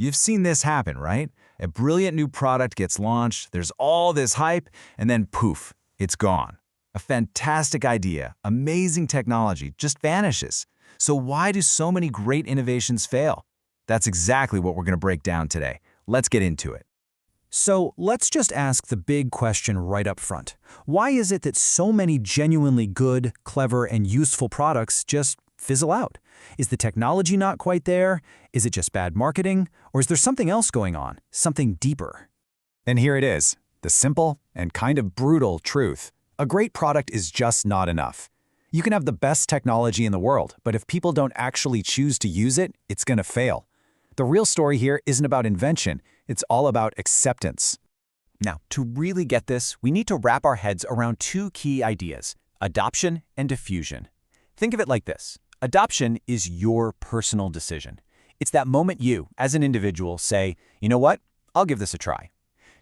You've seen this happen, right? A brilliant new product gets launched, there's all this hype, and then poof, it's gone. A fantastic idea, amazing technology just vanishes. So why do so many great innovations fail? That's exactly what we're going to break down today. Let's get into it. So let's just ask the big question right up front. Why is it that so many genuinely good, clever, and useful products just fizzle out? Is the technology not quite there? Is it just bad marketing? Or is there something else going on, something deeper? And here it is, the simple and kind of brutal truth. A great product is just not enough. You can have the best technology in the world, but if people don't actually choose to use it, it's going to fail. The real story here isn't about invention, it's all about acceptance. Now, to really get this, we need to wrap our heads around two key ideas: adoption and diffusion. Think of it like this. Adoption is your personal decision. It's that moment you, as an individual, say, you know what, I'll give this a try.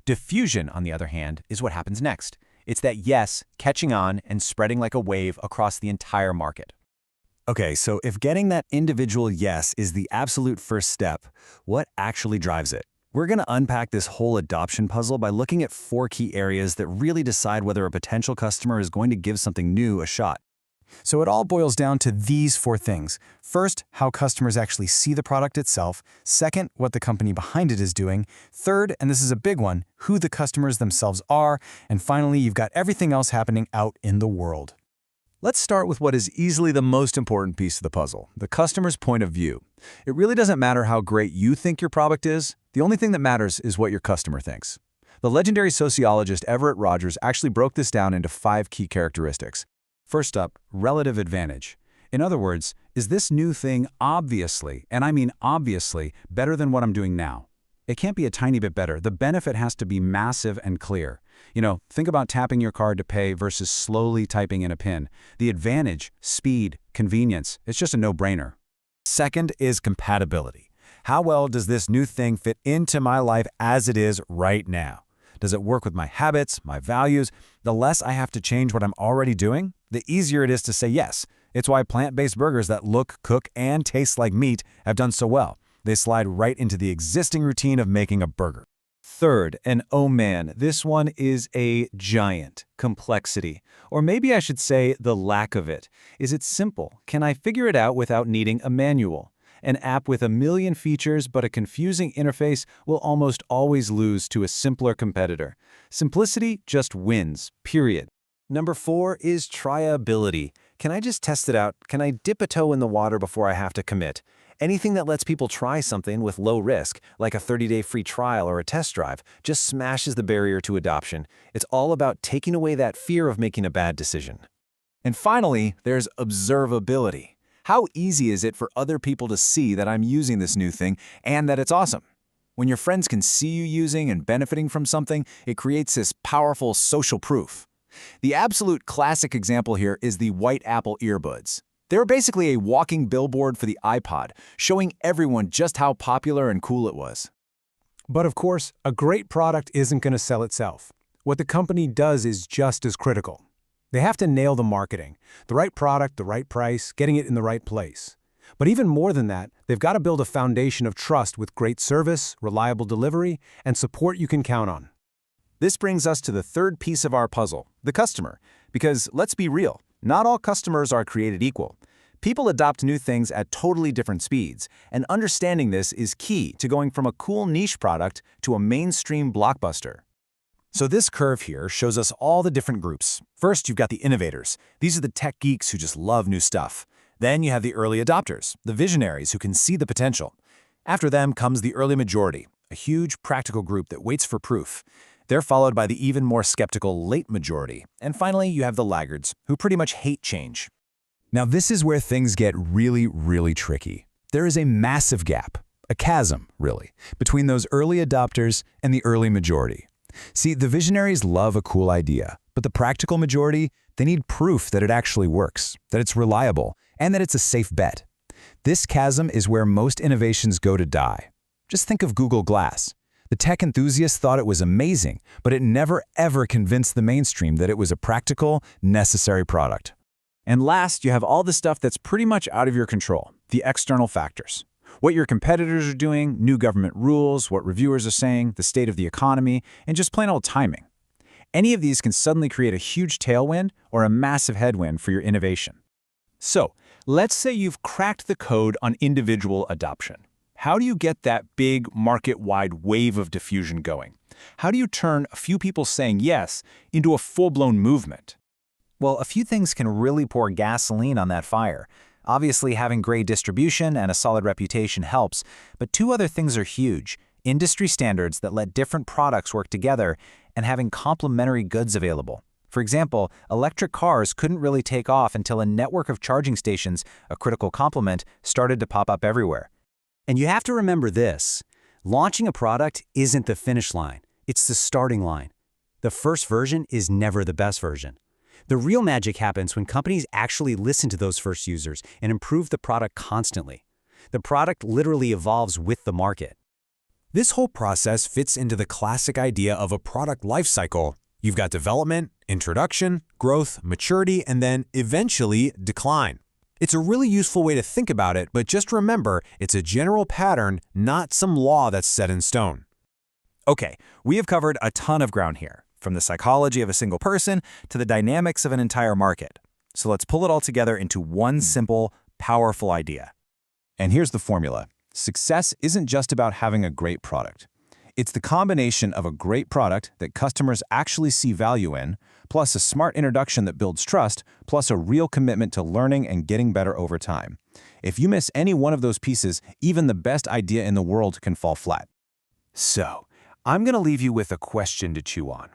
Diffusion, on the other hand, is what happens next. It's that yes catching on and spreading like a wave across the entire market. Okay, so if getting that individual yes is the absolute first step, what actually drives it? We're going to unpack this whole adoption puzzle by looking at 4 key areas that really decide whether a potential customer is going to give something new a shot. So it all boils down to these 4 things. First, how customers actually see the product itself. Second, what the company behind it is doing. Third, and this is a big one, who the customers themselves are. And finally, you've got everything else happening out in the world. Let's start with what is easily the most important piece of the puzzle, the customer's point of view. It really doesn't matter how great you think your product is. The only thing that matters is what your customer thinks. The legendary sociologist Everett Rogers actually broke this down into 5 key characteristics. First up, relative advantage. In other words, is this new thing obviously, and I mean obviously, better than what I'm doing now? It can't be a tiny bit better. The benefit has to be massive and clear. You know, think about tapping your card to pay versus slowly typing in a PIN. The advantage, speed, convenience, it's just a no-brainer. Second is compatibility. How well does this new thing fit into my life as it is right now? Does it work with my habits, my values? The less I have to change what I'm already doing, the easier it is to say yes. It's why plant-based burgers that look, cook, and taste like meat have done so well. They slide right into the existing routine of making a burger. Third, and oh man, this one is a giant: complexity. Or maybe I should say the lack of it. Is it simple? Can I figure it out without needing a manual? An app with a million features but a confusing interface will almost always lose to a simpler competitor. Simplicity just wins, period. Number 4 is tryability. Can I just test it out? Can I dip a toe in the water before I have to commit? Anything that lets people try something with low risk, like a 30-day free trial or a test drive, just smashes the barrier to adoption. It's all about taking away that fear of making a bad decision. And finally, there's observability. How easy is it for other people to see that I'm using this new thing and that it's awesome? When your friends can see you using and benefiting from something, it creates this powerful social proof. The absolute classic example here is the white Apple earbuds. They were basically a walking billboard for the iPod, showing everyone just how popular and cool it was. But of course, a great product isn't going to sell itself. What the company does is just as critical. They have to nail the marketing, the right product, the right price, getting it in the right place. But even more than that, they've got to build a foundation of trust with great service, reliable delivery, and support you can count on. This brings us to the third piece of our puzzle, the customer. Because let's be real, not all customers are created equal. People adopt new things at totally different speeds, and understanding this is key to going from a cool niche product to a mainstream blockbuster. So this curve here shows us all the different groups. First, you've got the innovators. These are the tech geeks who just love new stuff. Then you have the early adopters, the visionaries who can see the potential. After them comes the early majority, a huge practical group that waits for proof. They're followed by the even more skeptical late majority. And finally, you have the laggards, who pretty much hate change. Now this is where things get really, really tricky. There is a massive gap, a chasm, really, between those early adopters and the early majority. See, the visionaries love a cool idea, but the practical majority, they need proof that it actually works, that it's reliable, and that it's a safe bet. This chasm is where most innovations go to die. Just think of Google Glass. The tech enthusiasts thought it was amazing, but it never ever convinced the mainstream that it was a practical, necessary product. And last, you have all the stuff that's pretty much out of your control, the external factors. What your competitors are doing, new government rules, what reviewers are saying, the state of the economy, and just plain old timing. Any of these can suddenly create a huge tailwind or a massive headwind for your innovation. So, let's say you've cracked the code on individual adoption. How do you get that big market-wide wave of diffusion going? How do you turn a few people saying yes into a full-blown movement? Well, a few things can really pour gasoline on that fire. Obviously, having great distribution and a solid reputation helps, but two other things are huge: industry standards that let different products work together and having complementary goods available. For example, electric cars couldn't really take off until a network of charging stations, a critical complement, started to pop up everywhere. And you have to remember this: launching a product isn't the finish line, it's the starting line. The first version is never the best version. The real magic happens when companies actually listen to those first users and improve the product constantly. The product literally evolves with the market. This whole process fits into the classic idea of a product lifecycle. You've got development, introduction, growth, maturity, and then eventually decline. It's a really useful way to think about it, but just remember, it's a general pattern, not some law that's set in stone. Okay, we have covered a ton of ground here, from the psychology of a single person to the dynamics of an entire market. So let's pull it all together into one simple, powerful idea. And here's the formula. Success isn't just about having a great product. It's the combination of a great product that customers actually see value in, plus a smart introduction that builds trust, plus a real commitment to learning and getting better over time. If you miss any one of those pieces, even the best idea in the world can fall flat. So, I'm going to leave you with a question to chew on.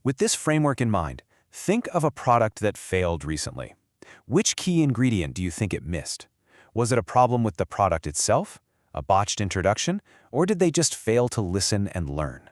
With this framework in mind, think of a product that failed recently. Which key ingredient do you think it missed? Was it a problem with the product itself, a botched introduction, or did they just fail to listen and learn?